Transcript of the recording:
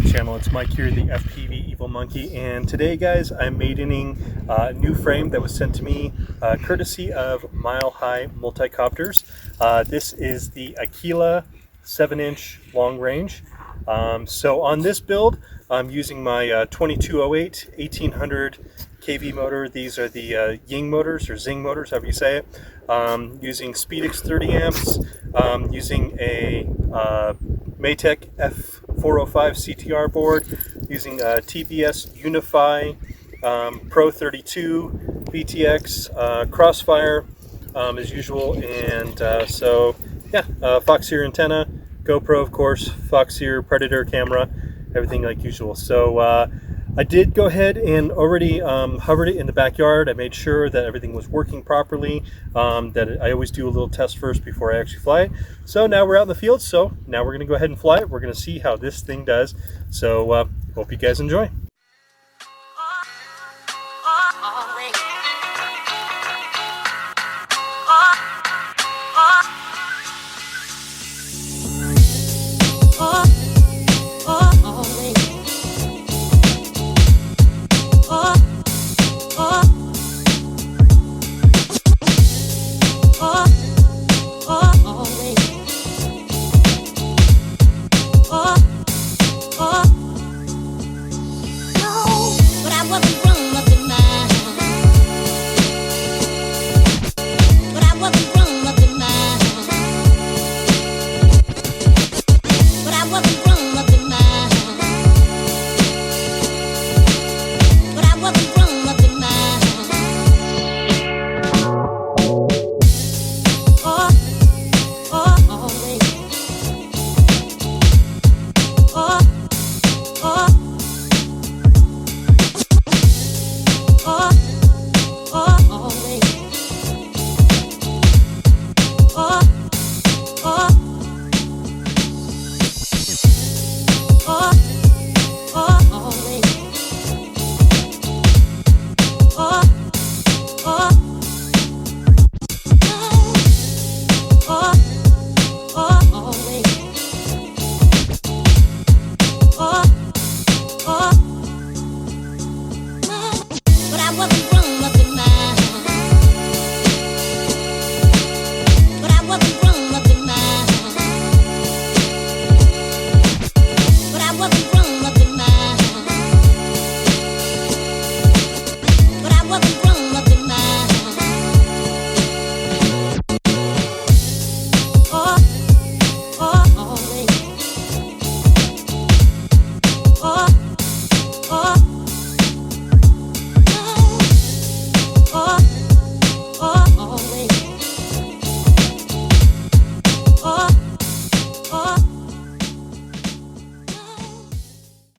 YouTube channel. It's Mike here, the FPV Evil Monkey, and today, guys, I'm maidening a new frame that was sent to me courtesy of Mile High Multicopters. This is the Aquila 7-inch long range. So on this build, I'm using my 2208 1800 kV motor. These are the Xing Motors, or Xing Motors, however you say it. Using Speedix 30 amps, using a Matek F405 CTR board, using TBS Unify Pro 32 VTX Crossfire as usual, and so yeah, Foxeer antenna, GoPro of course, Foxeer Predator camera, everything like usual. So I did go ahead and already hovered it in the backyard. I made sure that everything was working properly, that I always do a little test first before I actually fly it. So now we're out in the field, so now we're going to go ahead and fly it. We're going to see how this thing does. So hope you guys enjoy. What